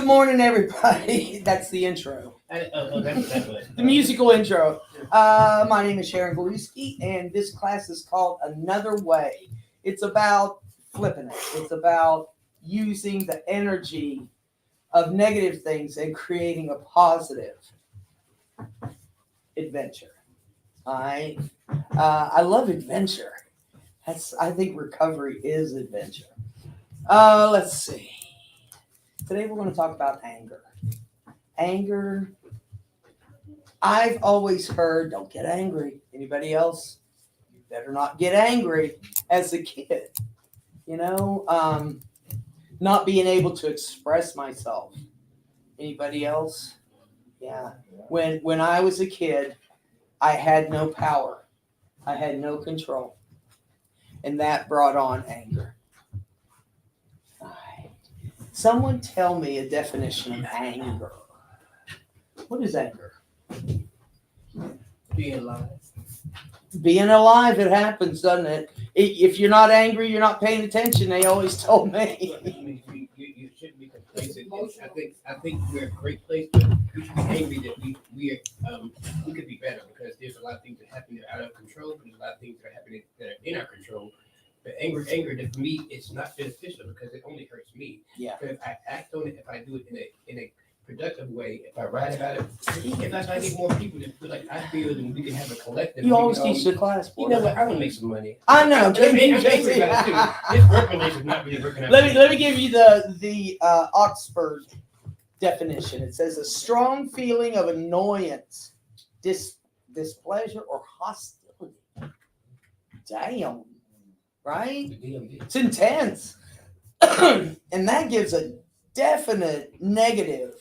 Good morning, everybody. That's the intro, That was. the musical intro. My name is Sharon Galuski, and this class is called Another Way. It's about flipping it. It's about using the energy of negative things and creating a positive adventure. All right. I love adventure. I think recovery is adventure. Let's see. Today we're going to talk about anger. Anger. I've always heard, don't get angry. Anybody else? You better not get angry as a kid. Not being able to express myself. Anybody else? Yeah. When I was a kid, I had no power. I had no control. And that brought on anger. All right. Someone tell me a definition of anger. What is anger? Being alive. Being alive, it happens, doesn't it? If you're not angry, you're not paying attention. They always told me. You shouldn't be complacent. I think we're a great place, but we should be angry that we could be better because there's a lot of things that happen that are out of control, but there's a lot of things that are happening that are in our control. But anger, for me, it's not beneficial because it only hurts me. Yeah. But if I act on it, if I do it in a productive way, if I write about it, if I get more people that feel like I feel, then we can have a collective. You always teach the class. You know what? I want to make some money. I know. I'm angry about it too. This work relationship is not really working out. Let me give you the Oxford definition. It says a strong feeling of annoyance, displeasure, or hostility. Damn. Right? It's intense. And that gives a definite negative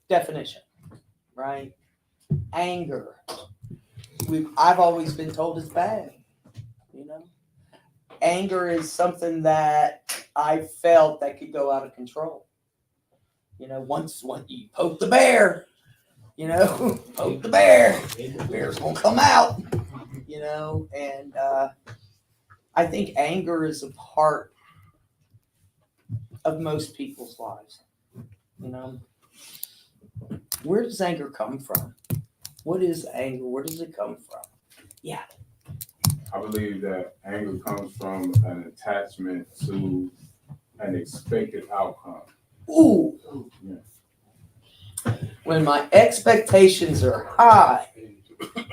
definition, right? Anger. I've always been told it's bad, Anger is something that I felt that could go out of control. Once you poke the bear, poke the bear, the bear's gonna come out, and I think anger is a part of most people's lives. Where does anger come from? What is anger? Where does it come from? Yeah. I believe that anger comes from an attachment to an expected outcome. Ooh. Yeah. When my expectations are high,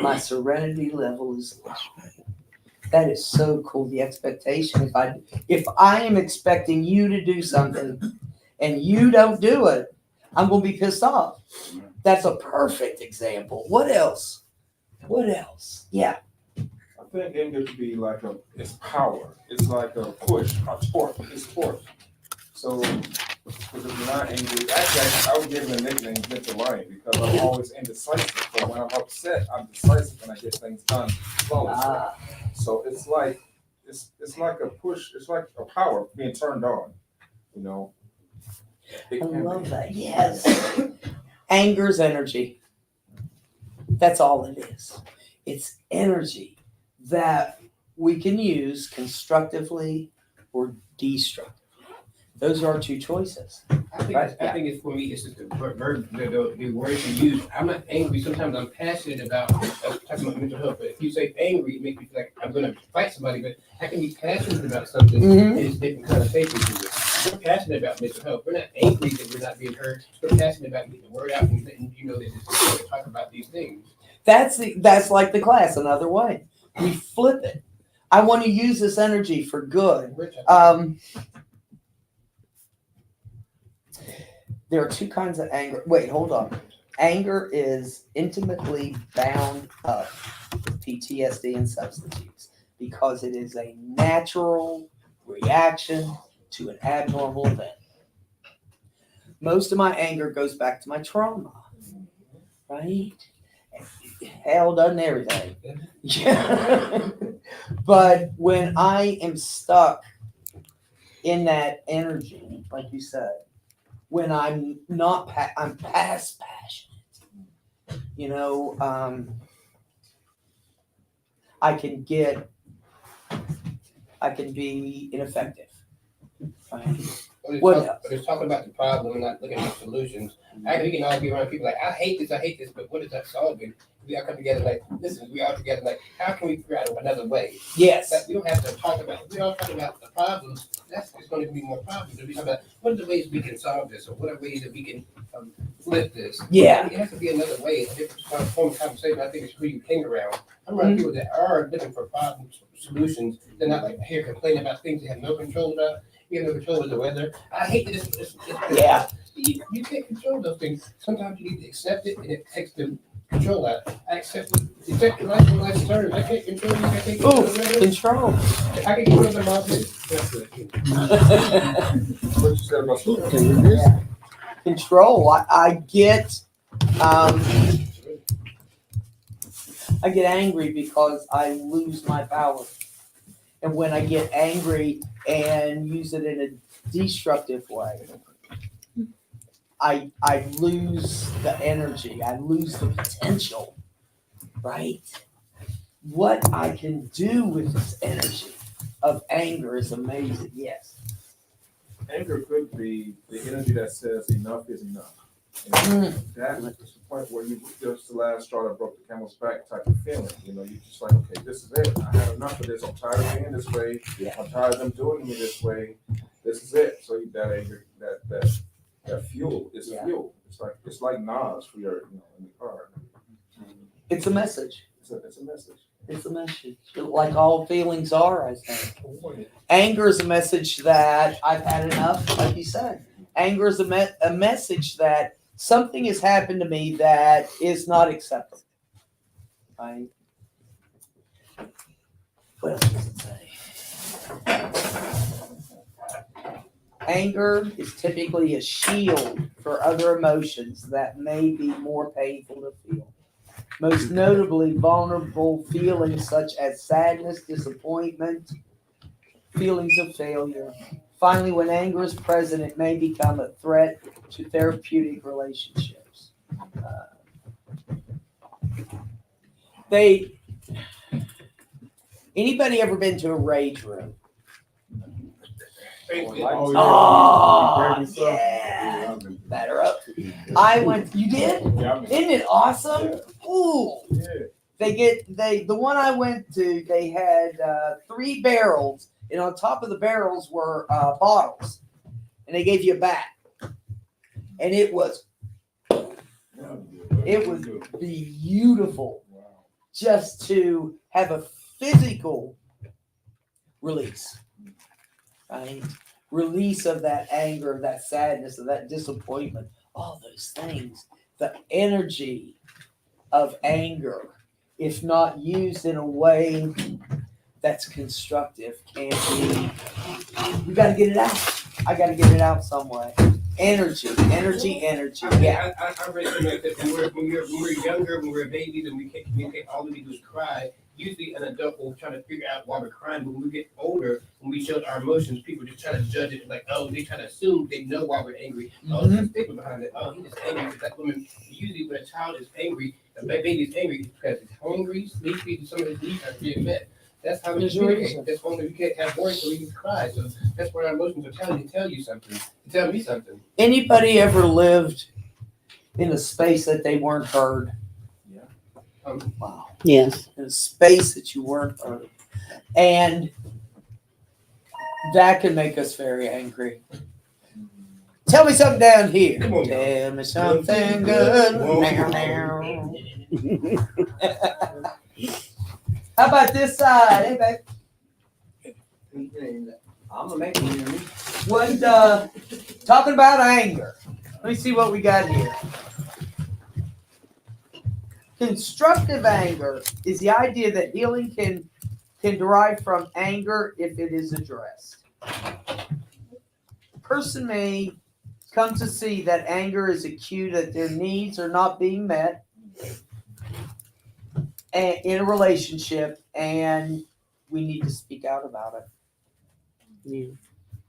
my serenity level is low. That is so cool. The expectation. If I am expecting you to do something and you don't do it, I'm going to be pissed off. That's a perfect example. What else? Yeah. I think anger could be like it's power. It's like a push, a torque. It's torque. So, because if you're not angry, actually, I would give it a nickname, Gentle Lion, because I'm always indecisive. But when I'm upset, I'm decisive and I get things done flawlessly. So it's like a push. It's like a power being turned on. I love that. Yes. Anger's energy. That's all it is. It's energy that we can use constructively or destructively. Those are our two choices. I think it's for me. It's just the word you use. I'm not angry. Sometimes I'm passionate about talking about mental health. But if you say angry, it makes me feel like I'm going to fight somebody. But I can be passionate about something, and it's different connotations to it. We're passionate about mental health. We're not angry that we're not being heard. We're passionate about getting the word out and letting you know that it's important to talk about these things. That's like the class another way. We flip it. I want to use this energy for good. There are two kinds of anger. Wait, hold on. Anger is intimately bound up with PTSD and substance use because it is a natural reaction to an abnormal event. Most of my anger goes back to my trauma, right? Hell done everything. Yeah. But when I am stuck in that energy, like you said, when I'm not, I'm past passionate. I can be ineffective. Right? It's talking about the problem and not looking at the solutions. We can all be around people like, I hate this, but what is that solving? We all come together like, listen, we all together like, how can we figure out another way? Yes. That we don't have to talk about. We all talk about the problems. That's it's going to be more problems. If we talk about what are the ways we can solve this, or what are ways that we can flip this. Yeah. It has to be another way, a different form of conversation. I think it's who you hang around. I'm around people that are looking for problems, solutions. They're not like here complaining about things they have no control about. We have no control of the weather. I hate this. Yeah. You can't control those things. Sometimes you need to accept it, and it takes the control out. I accept it. Accept life when life's turn. I can't control you. I can't control the weather. Control. I can control the market. That's it. What you said about social Control. I get angry because I lose my power. And when I get angry and use it in a destructive way, I lose the energy. I lose the potential, right? What I can do with this energy of anger is amazing. Yes. Anger could be the energy that says enough is enough. And that is the point where you just the last straw that broke the camel's back type of feeling. You know, you just like, okay, this is it. I had enough of this. I'm tired of being this way. Yeah. I'm tired of them doing me this way. This is it. So that anger, that fuel is fuel. It's like Nas for your, in the car. It's a message. It's a message. It's a message. Like all feelings are, I think. Anger is a message that I've had enough, like you said. Anger is a message that something has happened to me that is not acceptable. Right? What else does it say? Anger is typically a shield for other emotions that may be more painful to feel. Most notably, vulnerable feelings such as sadness, disappointment, feelings of failure. Finally, when anger is present, it may become a threat to therapeutic relationships. Anybody ever been to a rage room? Oh, yeah. Batter up. I went. You did? Yeah, Isn't it awesome? Ooh. The one I went to, they had 3 barrels, and on top of the barrels were bottles, and they gave you a bat, and it was beautiful just to have a physical release, right? Release of that anger, of that sadness, of that disappointment, all those things. The energy of anger, if not used in a way that's constructive, can be. You got to get it out. I got to get it out some way. Energy. Yeah. I read something like this. When we're younger, when we're babies, and we can't communicate, all we do is cry. Usually, an adult will try to figure out why we're crying. But when we get older, when we show our emotions, people just try to judge it. Like, oh, they try to assume they know why we're angry. Oh, there's a stigma behind it. Oh, he's just angry because that woman. Usually, when a child is angry, a baby is angry because it's hungry, sleepy, and some of his needs are being met. That's how we communicate. That's why we can't have words, so we can cry. So that's what our emotions are tell you something. Tell me something. Anybody ever lived in a space that they weren't heard? Yeah. Wow. Yes. In a space that you weren't heard. And that can make us very angry. Tell me something down here. Come on, Tell me something good. How about this side? Hey, babe. I'm gonna make it. What, talking about anger. Let me see what we got here. Constructive anger is the idea that healing can derive from anger if it is addressed. A person may come to see that anger is a cue that their needs are not being met in a relationship, and we need to speak out about it. Yeah.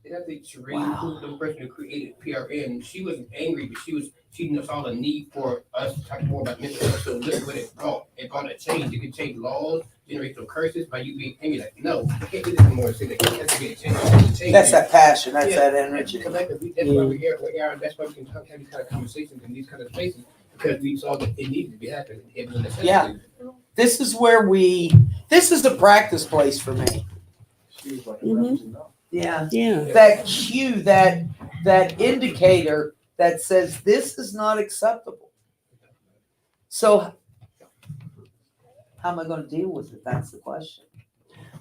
I think Shereen, Wow. who's the person who created PRN, she wasn't angry, but she saw the need for us to talk more about mental health. So look what it brought. It brought a change. It could change laws, generate some curses by you being angry. Like, no, I can't do this anymore. So there has to be a change. That's that passion. That's Yeah. that energy. That's why we're here. That's why we can have these kind of conversations in these kind of spaces, because we saw that it needed to be happening. It was a necessity. Yeah. This is where this is the practice place for me. She was like, Mhm. no. Yeah. Yeah. That cue, that indicator that says this is not acceptable. So how am I going to deal with it? That's the question.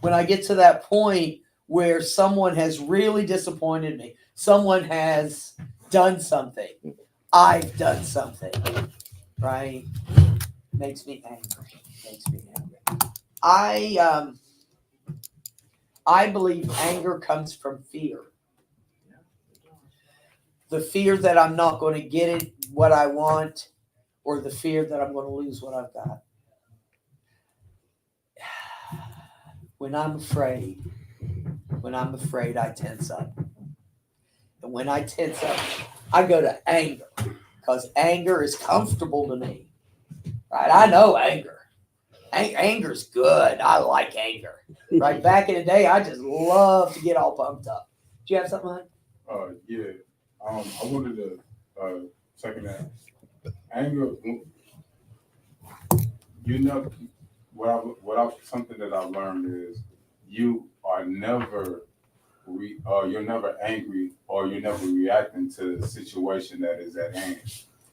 When I get to that point where someone has really disappointed me, someone has done something, I've done something, right? Makes me angry. Makes me angry. I believe anger comes from fear. The fear that I'm not going to get it what I want, or the fear that I'm going to lose what I've got. When I'm afraid, I tense up. And when I tense up, I go to anger, because anger is comfortable to me. Right? I know anger. Anger's good. I like anger. Right? Back in the day, I just love to get all pumped up. Do you have something, Mike? Yeah. I wanted to second that. Anger, something that I've learned is you are never you're never angry, or you're never reacting to the situation that is at hand.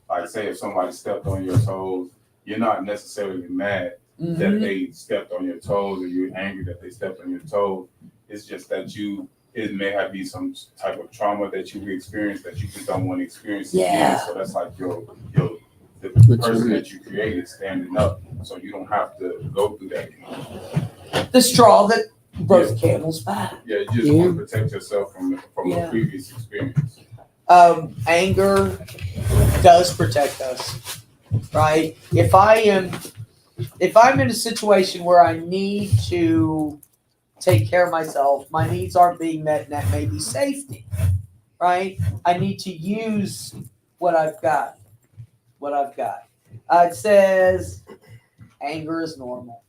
Like, say if somebody stepped on your toes, you're not necessarily mad that they stepped on your toes, or you're angry that they stepped on your toes. It's just that it may have been some type of trauma that you experienced that you just don't want to experience again. Yeah. So that's like the person that you created standing up, so you don't have to go through that anymore. The straw that broke the camel's back. Yeah, you just want to protect yourself from Yeah. a previous experience. Anger does protect us, right? If I'm in a situation where I need to take care of myself, my needs aren't being met, and that may be safety, right? I need to use what I've got. It says anger is normal.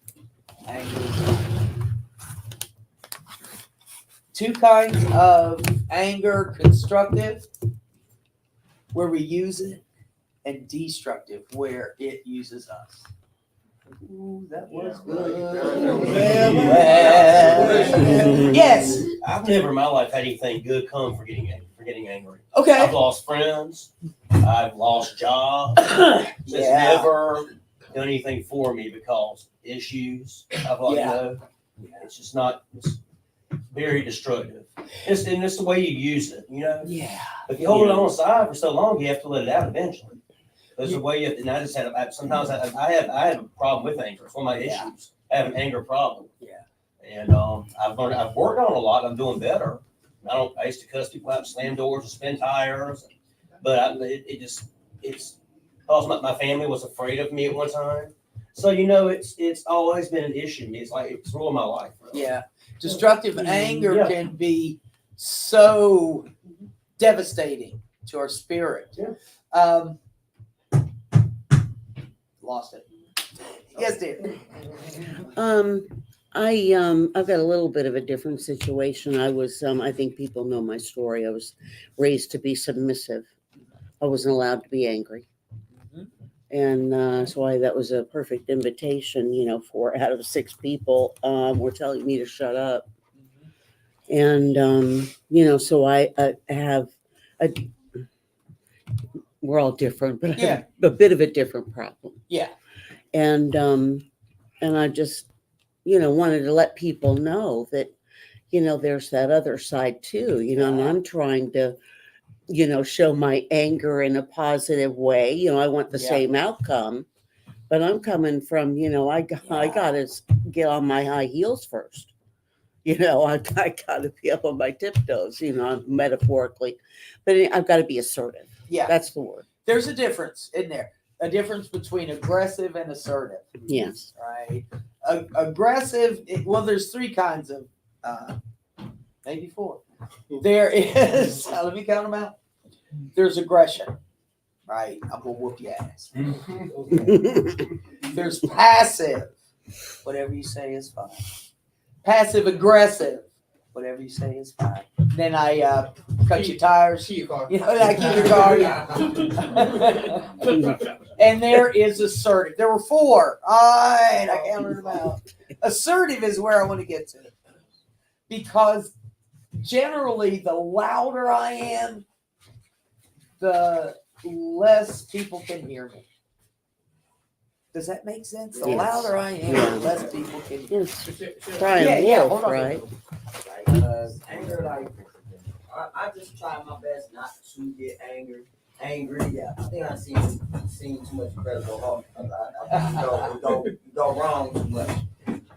Two kinds of anger: constructive, where we use it, and destructive, where it uses us. Ooh, that was good. Yes. I've never in my life had anything good come for getting angry. Okay. I've lost friends. I've lost jobs. It's Yeah. never done anything for me because issues. Yeah. It's just not. It's very destructive. And it's the way you use it, Yeah. If you hold it on the side for so long, you have to let it out eventually. There's a way you have to. And I just sometimes I have a problem with anger. It's one of my Yeah. issues. I have an anger problem. Yeah. And I've worked on it a lot. I'm doing better. I used to cuss people out, slam doors, and spin tires, but it's because my family was afraid of me at one time. So it's always been an issue. It's like it's ruined my life. Really. Yeah. Destructive anger Yeah. can be so devastating to our spirit. Yeah. Lost it. Yes, dear. I've got a little bit of a different situation. I was I think people know my story. I was raised to be submissive. I wasn't allowed to be angry. And so that was a perfect invitation, 4 out of 6 people were telling me to shut up. And, so I have we're all different, but I have a bit of a different problem. Yeah. And I just, wanted to let people know that, there's that other side too, and I'm trying to, show my anger in a positive way. I want the same outcome, but I'm coming from, I got to get on my high heels first. I got to be up on my tiptoes, metaphorically, but I've got to be assertive. Yeah. That's the word. There's a difference in there. A difference between aggressive and assertive. Yes. Right. Aggressive. Well, there's 3 kinds of maybe 4. There is, let me count them out. There's aggression, right? I'm gonna whoop your ass. There's passive, whatever you say is fine. Passive aggressive, whatever you say is fine. Then I cut your tires, See your car. you know, I keep your car. And there is assertive. There were 4. All right, I counted them out. Assertive is where I want to get to. Because generally, the louder I am, the less people can hear me. Does that make sense? The Yes. louder I am, Yeah. the less people can hear me. It's Brian hold Wolf, on. right? Anger, like, I just try my best not to get angry. Yeah, I think I've seen too much better go wrong. Go wrong too much.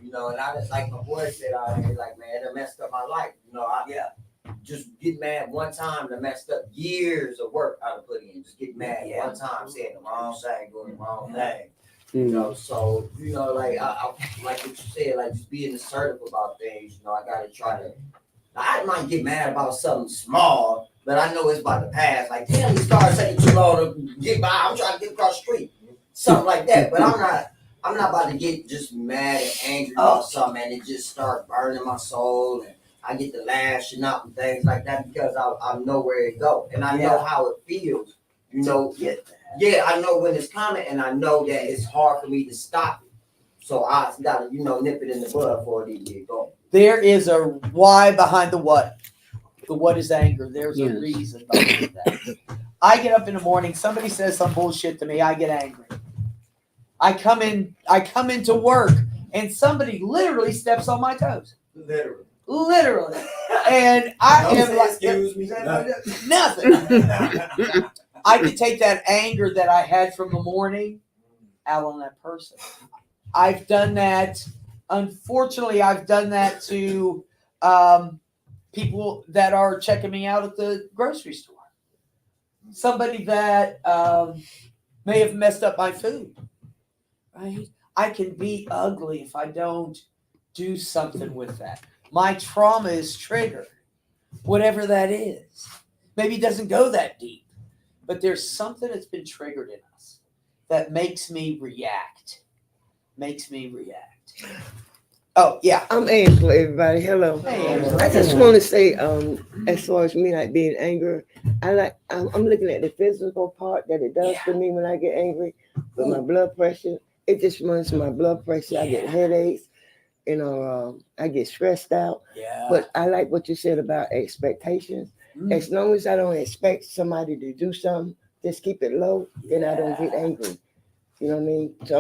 You know, and I just, like my boy said out here, like, man, it messed up my life. You know, just get mad one time that messed up years of work I put in. Just get mad one time, saying the wrong thing, doing the wrong thing. You know, so, you know, like I like what you said, like just being assertive about things. You know, I gotta try to. I might get mad about something small, but I know it's about to pass. Like, damn, these cars taking too long to get by. I'm trying to get across the street, something like that. But I'm not about to get just mad and angry about something, and it just start burning my soul, and I get to lashing out and things like that because I know where it go, and I know how it feels. You know, I know when it's coming, and I know that it's hard for me to stop it. So I gotta, nip it in the bud before it get going. There is a why behind the what. The what is anger. There's a Yes. reason behind that. I get up in the morning, somebody says some bullshit to me, I get angry. I come into work and somebody literally steps on my toes. Literally. And I am like, excuse me. nothing. I could take that anger that I had from the morning out on that person. I've done that. Unfortunately, I've done that to people that are checking me out at the grocery store. Somebody that may have messed up my food. Right? I can be ugly if I don't do something with that. My trauma is triggered, whatever that is. Maybe it doesn't go that deep, but there's something that's been triggered in us that makes me react. Oh, yeah. I'm Angela, everybody. Hello. Hey, Angela. I just want to say, as far as me like being angry, I'm looking at the physical part that it does to me when I get angry. But my blood pressure, it just runs my blood pressure. I get headaches, I get stressed out. Yeah. But I like what you said about expectations. As long as I don't expect somebody to do something, just keep it low, then I don't get angry. You know what I mean? So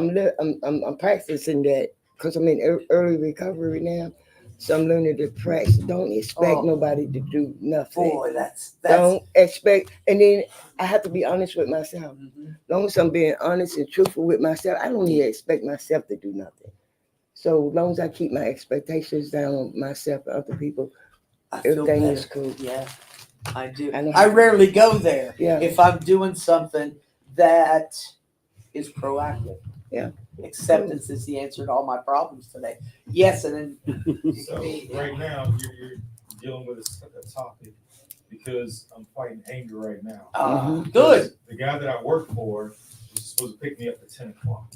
I'm practicing that because I'm in early recovery now. So I'm learning to practice. Don't expect nobody to do nothing. Boy, that's Don't expect. And then I have to be honest with myself. Mhm. As long as I'm being honest and truthful with myself, I don't even expect myself to do nothing. So as long as I keep my expectations down on myself and other people, I feel everything better. is cool. Yeah, I do. I know. I rarely go there Yeah. if I'm doing something that is proactive. Yeah. Acceptance is the answer to all my problems today. Yes, and then So right now, you're dealing with a topic because I'm fighting anger right now. Good. The guy that I work for was supposed to pick me up at 10 o'clock.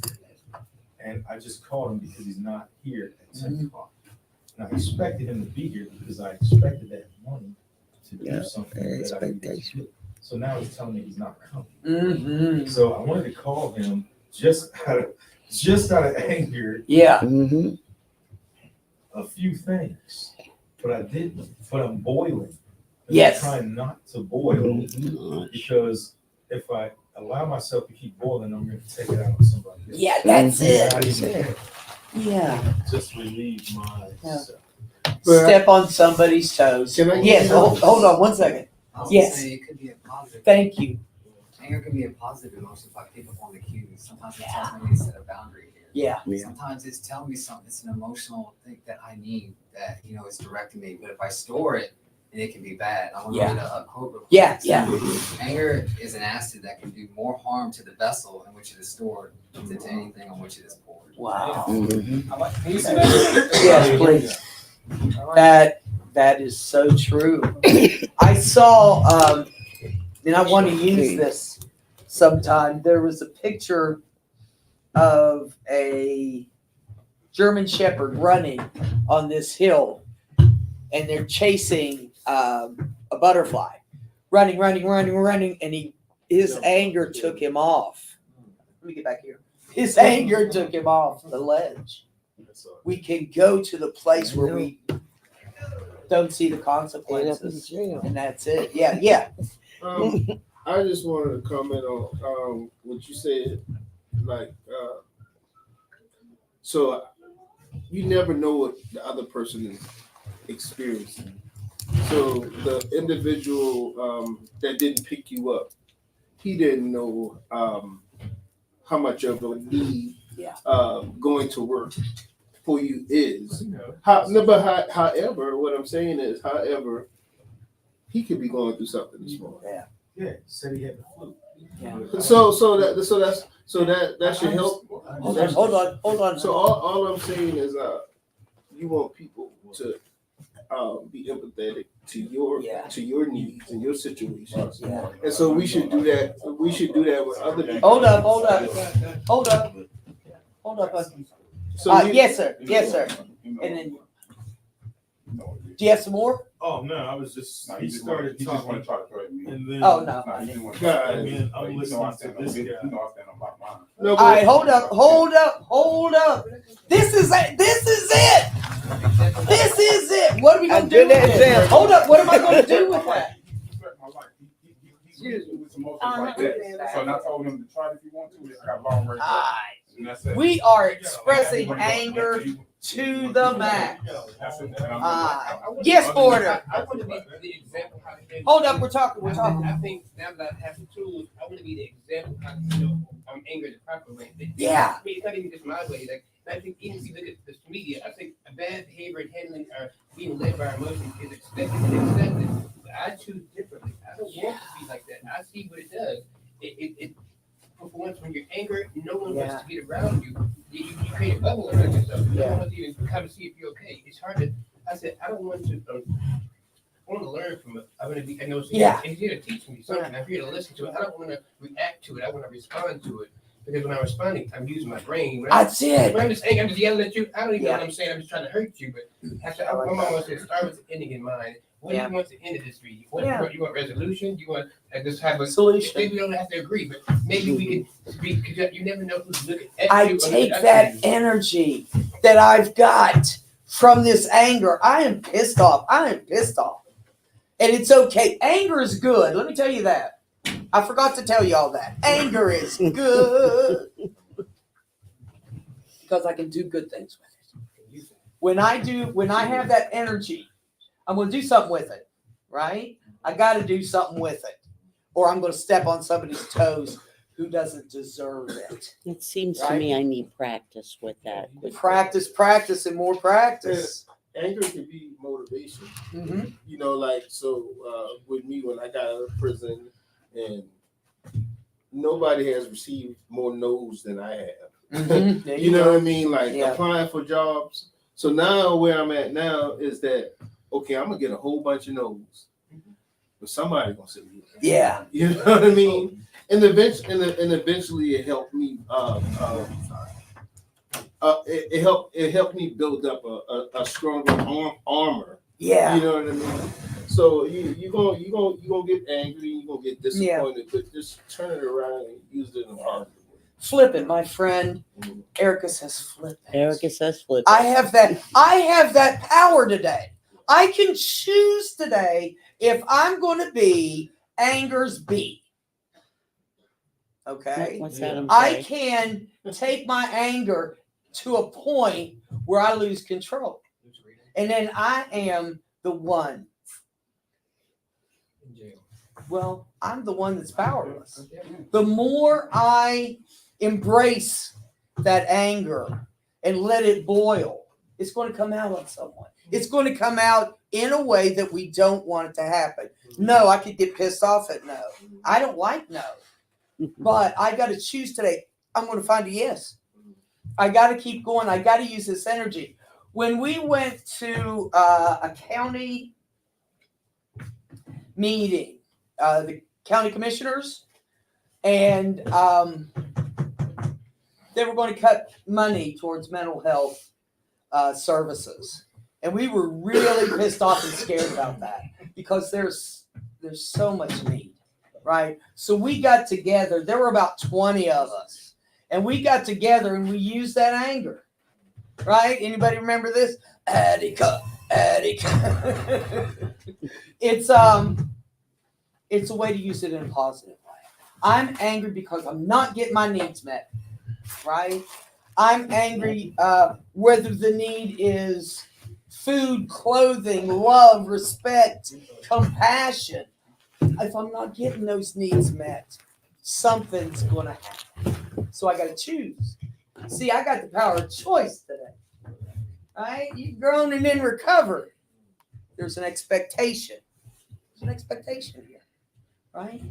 And I just called him because he's not here at 10 o'clock. And I expected him to be here because I expected that money to do something that I needed to do. So now he's telling me he's not coming. Mm-hmm. So I wanted to call him just out of anger, Yeah. Mm-hmm. a few things, but I didn't. But I'm boiling. And Yes. I'm trying not to boil because if I allow myself to keep boiling, I'm going to take it out on somebody else. Yeah, that's it. Not even Yeah. just relieve myself. Step on somebody's toes. Can I- Yes. Hold on 1 second. I was Yes. gonna say it could be a positive. Thank you. Anger can be a positive emotion if I pick up on the cues. Sometimes it tells me to set a boundary here. Yeah. Sometimes it's telling me something. It's an emotional thing that I need that it's directing me. But if I store it, then it can be bad. I want to read a quote real quick. Yeah. Yeah. Anger is an acid that can do more harm to the vessel in which it is stored than to anything on which it is poured. Wow. Mm-hmm. Can you say that? Yes, please. That is so true. I saw, and I want to use this sometime. There was a picture of a German Shepherd running on this hill, and they're chasing a butterfly, running, and his anger took him off. Let me get back here. His anger took him off the ledge. We can go to the place where we don't see the End up in consequences, jail. and that's it. Yeah. I just wanted to comment on what you said, like, so you never know what the other person is experiencing. So the individual that didn't pick you up, he didn't know how much of a need going to work for you is. However, what I'm saying is, however, he could be going through something this morning. Yeah, said he had the flu. So that should help. Hold on. So all I'm saying is, you want people to be empathetic to your needs and your situations. Yeah. And so we should do that. We should do that with other people. Hold up. So Yes, sir. And then, do you have some more? Oh, no, I was just, No, he he just started want to talking try to threaten me. and then. Oh, no. No, he didn't want to. God. And then I'm You know listening I to stand this on, guy. you know I stand on my mind. No, All but right, hold up. This is it. What are we gonna A do good with this? example. Hold up. What am I gonna do with that? He threatened my life. He with some emotions like that. So I told him to try it if you want to. It's got a long way. And that's it. We are expressing anger to the max. That's it. And I'm- Yes, Porter. I want to be the example how to handle. Hold up. We're talking. I think now that I have the tools, I want to be the example how to I'm angry the proper way. Yeah. I mean, it's not even just my way. Like I think even if you look at this media, I think a bad behavior and handling or being led by our emotions is expected and accepted. But I choose differently. I don't want to be like that. I see what it does. It for once when you're angry, no one wants to get around you. You create a bubble around yourself. No one wants to even come and see if you're okay. It's hard to. I said I don't want to. I want to learn from it. I want to be. I know. Yeah. And here to teach me something. I'm here to listen to it. I don't want to react to it. I want to respond to it. Because when I'm responding, I'm using my brain. When That's it. I'm just angry, I'm just yelling at you. I don't even know Yeah. what I'm saying. I'm just trying to hurt you. But after my mom wants to start with the ending in mind. What do you want to end of this for you? You want resolution? You want just have a Solution. Maybe we don't have to agree, but maybe we can speak because you never know who's looking at I you. or take looking at that you. energy that I've got from this anger. I am pissed off. And it's okay. Anger is good. Let me tell you that. I forgot to tell you all that. Anger is good. Because I can do good things with it. When I have that energy, I'm going to do something with it, right? I got to do something with it. Or I'm going to step on somebody's toes who doesn't deserve it. It seems to me I need practice with that. Practice, and more practice. anger can be motivation. Mm-hmm. You know, like so with me when I got out of prison, and nobody has received more no's than I have. Mm-hmm. You know what I mean? Like Yeah. applying for jobs. So now where I'm at now is that okay, I'm gonna get a whole bunch of no's, but somebody gonna say yes. Yeah. You know what I mean? And eventually it helped me. It helped me build up a stronger armor. Yeah. You know what I mean? So you gonna get angry, you gonna get disappointed, but just turn it around and use it in a positive way. Flip it, my friend. Erica says flip it. Erica says flip. I have that power today. I can choose today if I'm going to be anger's B. Okay? What's that? I'm I sorry. can take my anger to a point where I lose control. And then I am the one. In jail. Well, I'm the one that's powerless. The more I embrace that anger and let it boil, it's going to come out on someone. It's going to come out in a way that we don't want it to happen. No, I could get pissed off at no. I don't like no. But I got to choose today. I'm going to find a yes. I got to keep going. I got to use this energy. When we went to a county meeting, the county commissioners, and they were going to cut money towards mental health services. And we were really pissed off and scared about that because there's so much need, right? So we got together. There were about 20 of us, and we got together and we used that anger, right? Anybody remember this? Attica. It's a way to use it in a positive way. I'm angry because I'm not getting my needs met, right? I'm angry whether the need is food, clothing, love, respect, compassion. If I'm not getting those needs met, something's going to happen. So I got to choose. See, I got the power of choice today. Right? You've grown and in recovery. There's an expectation. There's an expectation here. Right?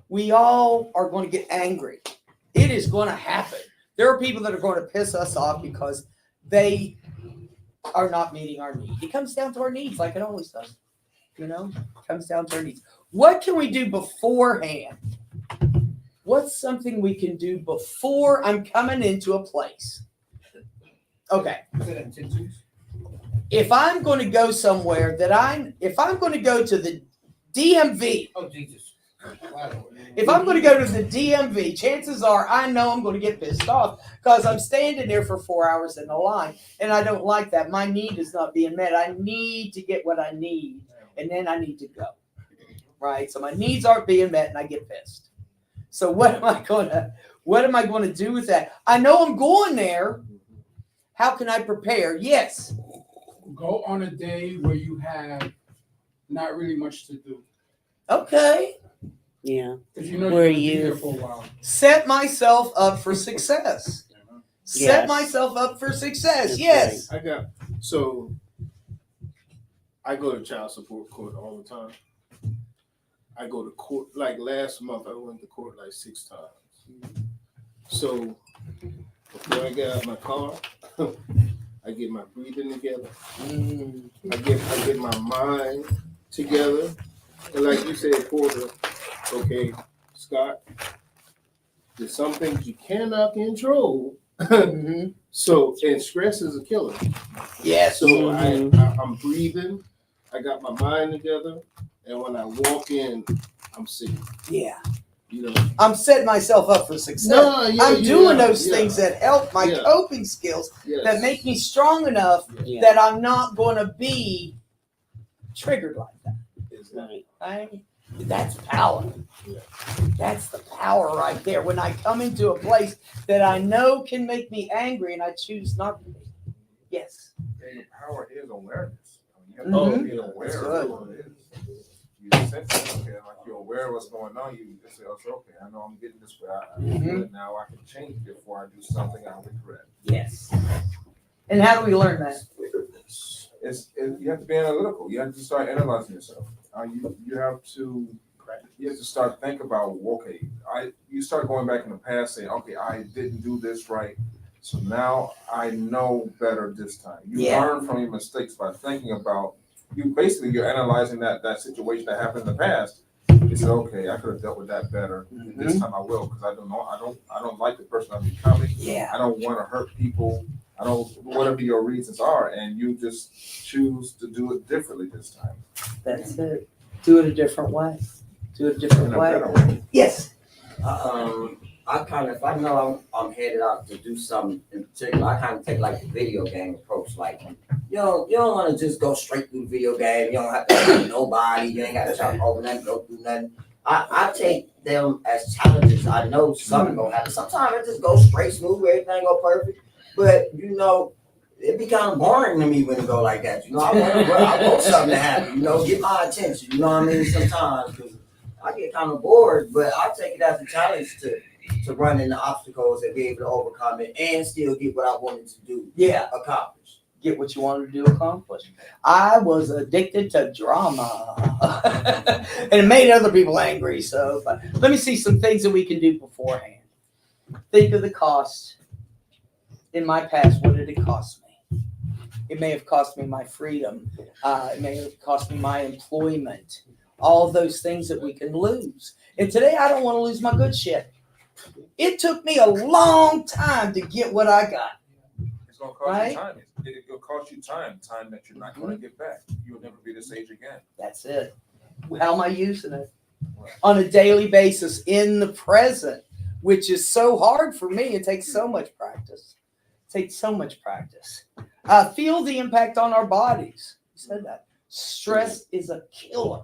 We all are going to get angry. It is going to happen. There are people that are going to piss us off because they are not meeting our needs. It comes down to our needs like it always does. You know, it comes down to our needs. What can we do beforehand? What's something we can do before I'm coming into a place? Okay. If I'm going to go somewhere if I'm going to go to the DMV. Oh, Jesus. If I'm going to go to the DMV, chances are I know I'm going to get pissed off because I'm standing there for 4 hours in the line, and I don't like that. My need is not being met. I need to get what I need, and then I need to go. Right? So my needs aren't being met, and I get pissed. So what am I going to do with that? I know I'm going there. How can I prepare? Yes. Go on a day where you have not really much to do. Okay. Yeah. Because you know Where you're gonna be you- there for a while. Set myself up for success. Set Yes. myself up for success. That's Yes. I go to child support court all the time. I go to court, like last month, I went to court like 6 times. So before I get out of my car, I get my breathing together. I get my mind together. And like you said, Porter, okay, Scott, there's some things you cannot control. Mhm. So, and stress is a killer. Yes. So I'm breathing. I got my mind together, and when I walk in, I'm sick. Yeah. You know. I'm setting myself up for success. I'm doing those things that help my coping skills, that make me strong enough Yeah. that I'm not going to be triggered like that. Right. Right? That's power. That's the power right there. When I come into a place that I know can make me angry and I choose not to be. Yes. And the power is awareness. I mean, you Mhm. have to be aware That's of what it is. You sense it, okay, like you're aware of what's going on, you just say, okay, I know I'm getting this way. I feel it now, I can change it before I do something I regret. Yes. And how do we learn that? You have to be analytical. You have to start analyzing yourself. You have to start think about, okay, you start going back in the past saying, okay, I didn't do this right, so now I know better this time. You learn from your mistakes by thinking about you're analyzing that situation that happened in the past. You say, okay, I could have dealt with that better. This time I will, because I don't like the person I'm becoming. Yeah. I don't want to hurt people. I don't, whatever your reasons are, and you just choose to do it differently this time. That's it. Do it a different way. Do it a different In a way. better way. Yes. I kind of, if I know I'm headed out to do something in particular, I kind of take like the video game approach. Like, you don't want to just go straight through the video game. You don't have to hurt nobody. You ain't got to jump over nothing, go through nothing. I take them as challenges. I know something gonna happen. Sometimes I just go straight smooth, everything go perfect. But you know, it be kind of boring to me when it go like that. You know, I want something to happen. You know, get my attention. You know what I mean? Sometimes 'cause I get kind of bored, but I take it as a challenge to run into obstacles and be able to overcome it and still get what I wanted to do. Yeah. Accomplish. Get what you wanted to do accomplished. I was addicted to drama. And it made other people angry. So but let me see some things that we can do beforehand. Think of the cost. In my past, what did it cost me? It may have cost me my freedom. It may have cost me my employment. All those things that we can lose. And today I don't want to lose my good shit. It took me a long time to get what I got. It's gonna cost Right? you time. It'll cost you time that you're not gonna get back. You'll never be this age again. That's it. How am I using it? On a daily basis in the present, which is so hard for me. It takes so much practice. Feel the impact on our bodies. You said that. Stress is a killer.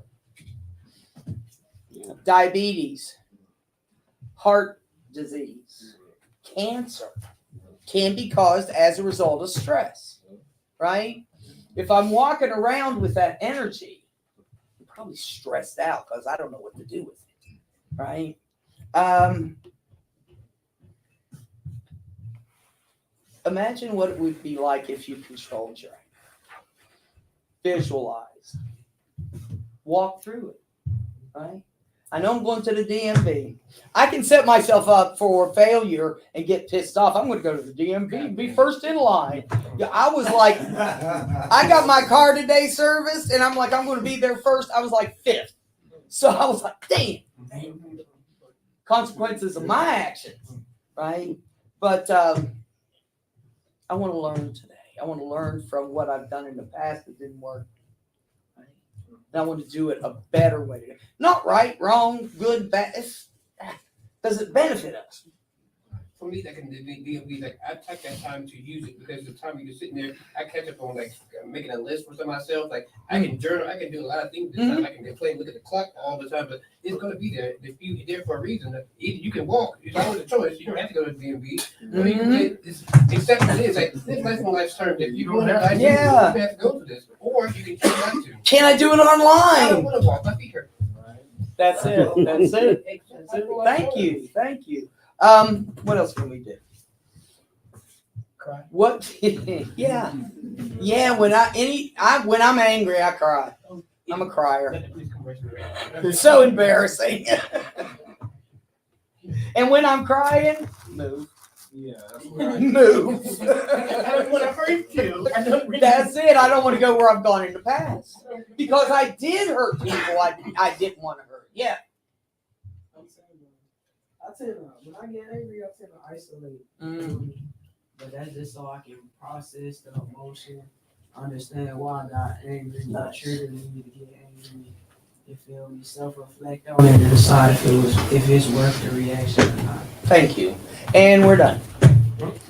Diabetes, heart disease, cancer can be caused as a result of stress, right? If I'm walking around with that energy, I'm probably stressed out because I don't know what to do with it, right? Imagine what it would be like if you controlled your anger. Visualize. Walk through it, right? I know I'm going to the DMV. I can set myself up for failure and get pissed off. I'm going to go to the DMV, be first in line. Yeah, I was like, I got my car today serviced, and I'm like, I'm going to be there first. I was like fifth. So I was like, damn. Consequences of my actions, right? But I want to learn today. I want to learn from what I've done in the past that didn't work. Right? And I want to do it a better way. Not right, wrong, good, bad. Does it benefit us? For me, that can be like, I take that time to use it because the time you're just sitting there, I catch up on like making a list for myself. Like I can journal, I can do a lot of things this time. I can play, look at the clock all the time, but it's going to be there. If you're there for a reason, either you can walk. It's always a choice. You don't have to go to the DMV. Or you can accept it is. Like this life on life's terms. If you don't have life, you have to go to this. Or you can choose not to. Can I do it I don't online? want to walk. My feet hurt. That's it. That's it. That's it. Thank you. Thank you. What else can we do? Cry. What? Yeah. When I'm angry, I cry. I'm a crier. It's so embarrassing. And when I'm crying, move. Yeah, that's what I Move. I don't want to hurt you. That's it. I don't want to go where I've gone in the past. Because I did hurt people I didn't want to hurt. Yeah. I tend to, when I get angry, I tend to isolate. But that's just so I can process the emotion, understand why I got angry, what triggered me to get angry. You feel me? Self-reflect on it and decide if it's worth the reaction or not. Thank you. And we're done.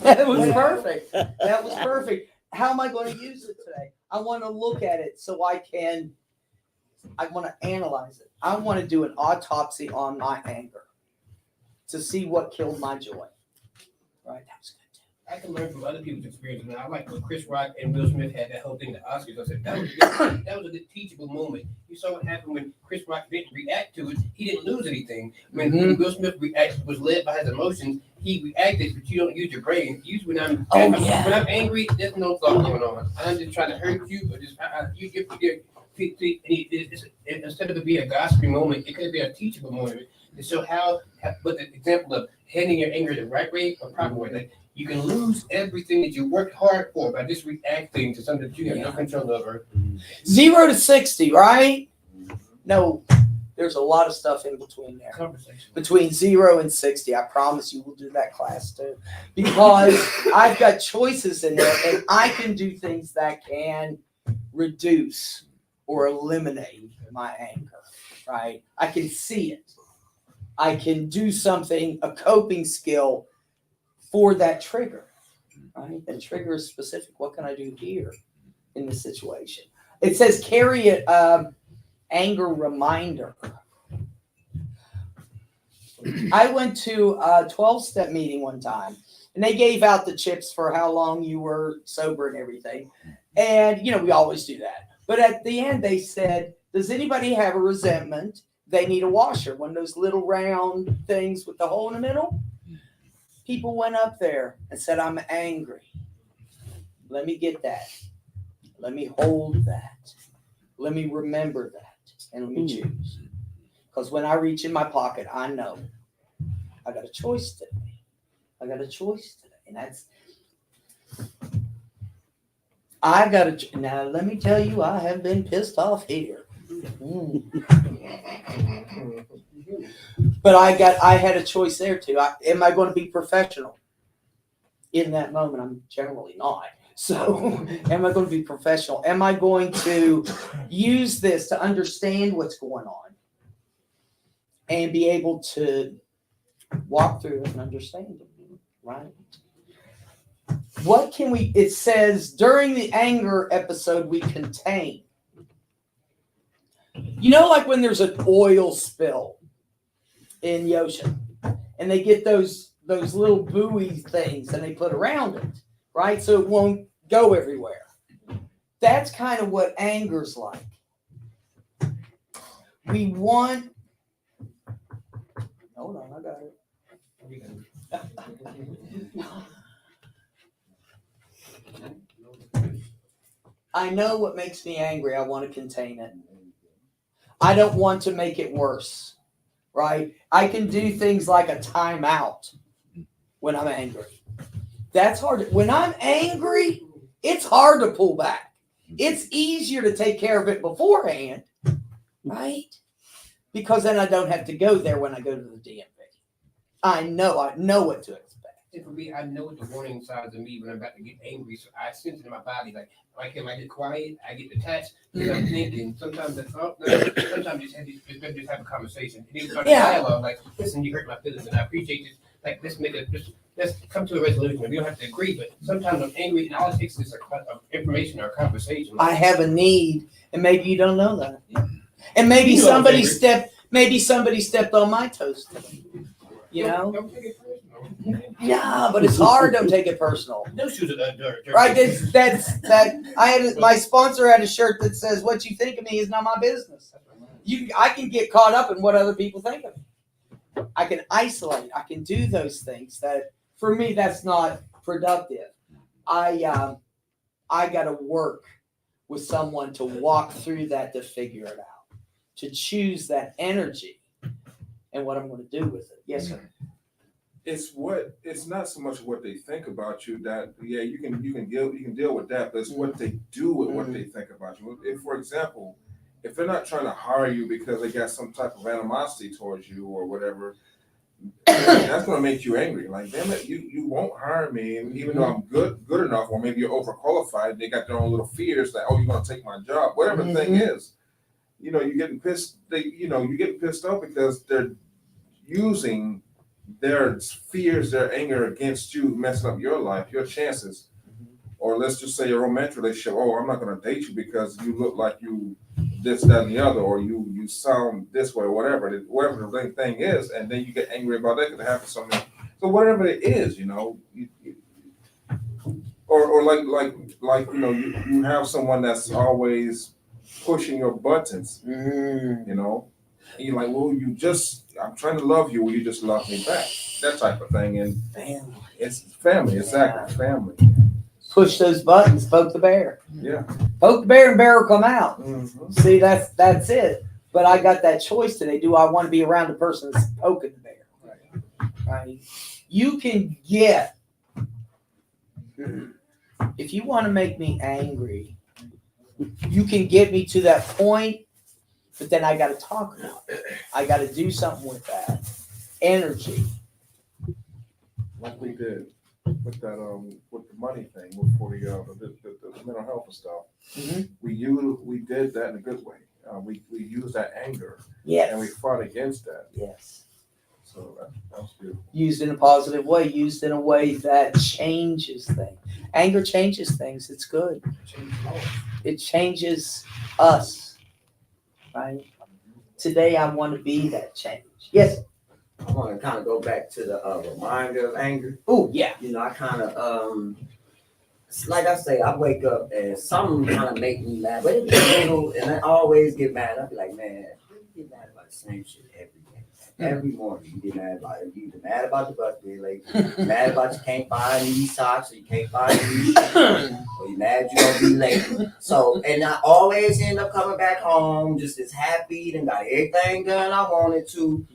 That was perfect. That was perfect. How am I going to use it today? I want to look at it so I want to analyze it. I want to do an autopsy on my anger to see what killed my joy. Right? That was good. I can learn from other people's experiences. And I like when Chris Rock and Will Smith had that whole thing, the Oscars. I said, that was a good teachable moment. You saw what happened when Chris Rock didn't react to it. He didn't lose anything. When Will Smith was led by his emotions, he reacted, but you don't use your brain. Usually when I'm angry, there's no thought going on. I'm just trying to hurt you, but just you get instead of it being a gossiping moment, it could be a teachable moment. And so but the example of handling your anger the right way or proper way, like you can lose everything that you worked hard for by just reacting to something that you have no control over. 0 to 60, right? No, there's a lot of stuff in between there. Conversation. Between 0 and 60. I promise you we'll do that class too. Because I've got choices in there and I can do things that can reduce or eliminate my anger, right? I can see it. I can do something, a coping skill for that trigger, right? That trigger is specific. What can I do here in this situation? It says carry it, anger reminder. I went to a 12-step meeting one time, and they gave out the chips for how long you were sober and everything. And, we always do that. But at the end, they said, does anybody have a resentment? They need a washer, one of those little round things with the hole in the middle. People went up there and said, I'm angry. Let me get that. Let me hold that. Let me remember that. And let me choose. Because when I reach in my pocket, I know I got a choice today. And I gotta now. Let me tell you, I have been pissed off here. Mm. But I had a choice there too. Am I going to be professional? In that moment, I'm generally not. So, am I going to be professional? Am I going to use this to understand what's going on and be able to walk through it and understand it, right? What can we, it says during the anger episode, we contain. You know, like when there's an oil spill in the ocean and they get those little buoy things and they put around it, right? So it won't go everywhere. That's kind of what anger's like. We want, hold on, I got it. I know what makes me angry. I want to contain it. I don't want to make it worse, right? I can do things like a timeout when I'm angry. That's hard. When I'm angry, it's hard to pull back. It's easier to take care of it beforehand, right? Because then I don't have to go there when I go to the DMV. I know what to expect. And for me, I know what the warning signs of me when I'm about to get angry, so I sense it in my body. Like I get quiet, I get detached because I'm thinking. Sometimes sometimes just have a conversation. And even dialogue, like, listen, you hurt my feelings, and I appreciate this. Like, let's come to a resolution. We don't have to agree, but sometimes I'm angry, and all it takes is information or a conversation. I have a need, and maybe you don't know that. And maybe somebody stepped on my toes today. You know? Don't take it personal. Yeah, but it's hard. Don't take it personal. No shoes are dirty. Right? My sponsor had a shirt that says, "What you think of me is not my business." I can get caught up in what other people think of me. I can isolate. I can do those things that, for me, that's not productive. I got to work with someone to walk through that, to figure it out, to choose that energy and what I'm going to do with it. Yes, sir. It's not so much what they think about you that you can deal with that, but it's what they do with what they think about you. If, for example, if they're not trying to hire you because they got some type of animosity towards you or whatever, that's going to make you angry. Like, damn it, you won't hire me, even though I'm good enough, or maybe you're overqualified. They got their own little fears that, oh, you're going to take my job, whatever the thing is. You know, you're getting pissed. You get pissed off because they're using their fears, their anger against you, messing up your life, your chances. Or let's just say a romantic relationship. Oh, I'm not going to date you because you look like you this, that, and the other, or you sound this way, or whatever the thing is, and then you get angry about that because it happens something. So whatever it is, or like you have someone that's always pushing your buttons, And you're like, well, I'm trying to love you, will you just love me back? That type of thing. And Family. It's family, exactly, family. Push those buttons, poke the bear. Yeah. Poke the bear and bear will come out. Mm-hmm. See, that's it. But I got that choice today. Do I want to be around the person that's poking the bear? Right. You can get, if you want to make me angry, you can get me to that point, but then I got to talk about it. I got to do something with that energy. Like we did with that with the money thing, for the mental health and stuff. Mm-hmm. We did that in a good way. We used that anger, and we Yes. fought against that. Yes. So that was beautiful. Used in a positive way, used in a way that changes things. Anger changes things. It's good. It changes us, right? Today, I want to be that change. Yes. I want to kind of go back to the reminder of anger. Oh, yeah. I kind of, like I say, I wake up and something kind of make me mad, but it's little, and I always get mad. I be like, man, you get mad about the same shit every day. Every morning you get mad about it. You get mad about the bus being late, mad about you can't buy new socks, or you can't buy new shoes, or you mad you gonna be late. So, and I always end up coming back home just as happy and got everything done I wanted to.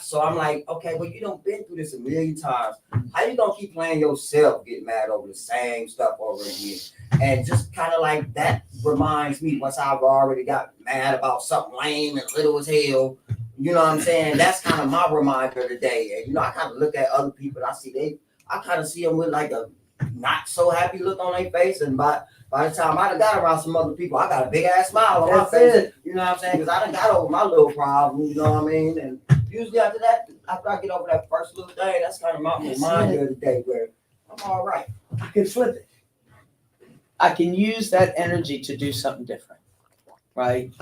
So I'm like, okay, well, you done been through this a million times. How you gonna keep playing yourself, getting mad over the same stuff over again? And just kind of like that reminds me, once I've already got mad about something lame and little as hell, you know what I'm saying? That's kind of my reminder today. And, I kind of look at other people, I kind of see them with like a not so happy look on their face. And by the time I done got around some other people, I got a big ass smile on my That's face. it. You know what I'm saying? Because I done got over my little problem, you know what I mean? And usually after that, after I get over that first little thing, that's kind of my That's reminder of the day where I'm all right. I can flip it. I can use that energy to do something different, right?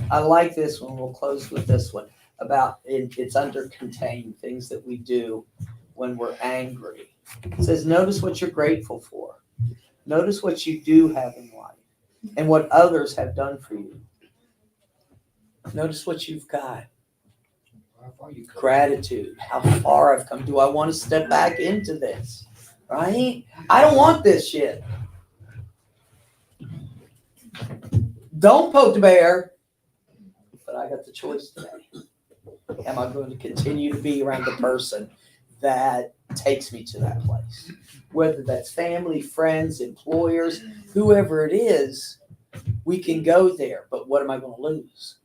I like this one. We'll close with this one about it's under contained, things that we do when we're angry. It says, notice what you're grateful for. Notice what you do have in life and what others have done for you. Notice what you've got. Gratitude. How far I've come. Do I want to step back into this? Right? I don't want this shit. Don't poke the bear. But I got the choice today. Am I going to continue to be around the person that takes me to that place? Whether that's family, friends, employers, whoever it is, we can go there. But what am I going to lose?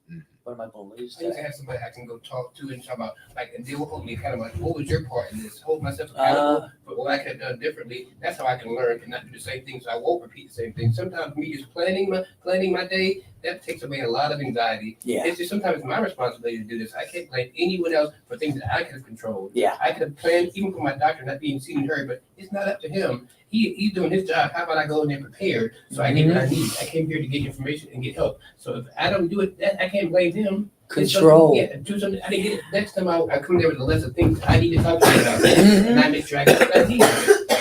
What am I going to lose? I used to have somebody I can go talk to and talk about, like, and they will hold me kind of like, what was your part in this? Hold myself accountable for what I could have done differently. That's how I can learn and not do the same thing, so I won't repeat the same thing. Sometimes me just planning my day, that takes away a lot of anxiety. Yeah. It's just sometimes it's my responsibility to do this. I can't blame anyone else for things that I could have controlled. Yeah. I could have planned, even for my doctor not being seen and heard, but it's not up to him. He's doing his job. How about I go in there prepared so I get what I need? I came here to get information and get help. So if I don't do it, I can't blame him. Control. Yeah, do something. I didn't get it. Next time I come there with a list of things I need to talk to you about, and I make sure I get what I need.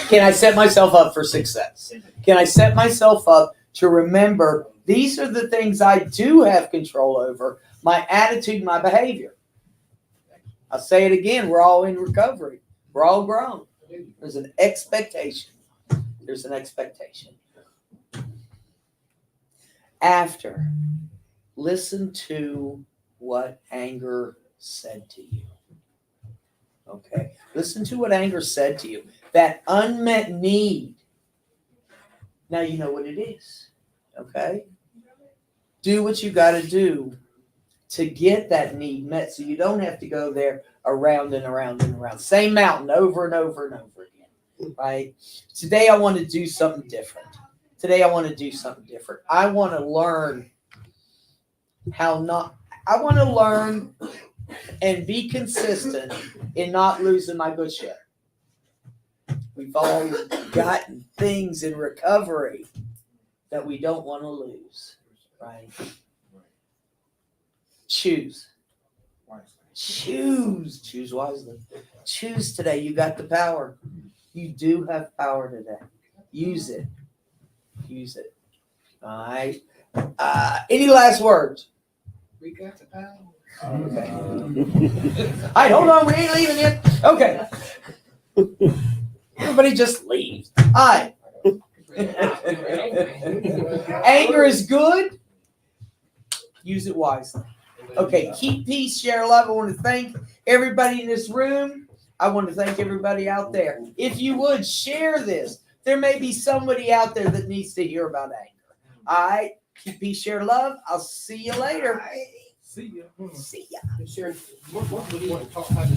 Can I set myself up for success? Can I set myself up to remember these are the things I do have control over, my attitude, my behavior? I'll say it again. We're all in recovery. We're all grown. There's an expectation. There's an expectation. After, listen to what anger said to you. Okay? Listen to what anger said to you. That unmet need. Now you know what it is. Okay? Do what you got to do to get that need met so you don't have to go there around and around and around. Same mountain over and over and over again. Right? Today I want to do something different. I want to learn I want to learn and be consistent in not losing my good shit. We've all gotten things in recovery that we don't want to lose, right? Choose wisely. Choose today. You got the power. You do have power today. Use it. All right. Any last words? We got the power. Okay. All right, hold on. We ain't leaving yet. Okay. Everybody just leaves. All right. Anger is good. Use it wisely. Okay, keep peace, share love. I want to thank everybody in this room. I want to thank everybody out there. If you would, share this. There may be somebody out there that needs to hear about anger. All right, keep peace, share love. I'll see you later. See ya. See ya. Sharon, what do you want to talk about?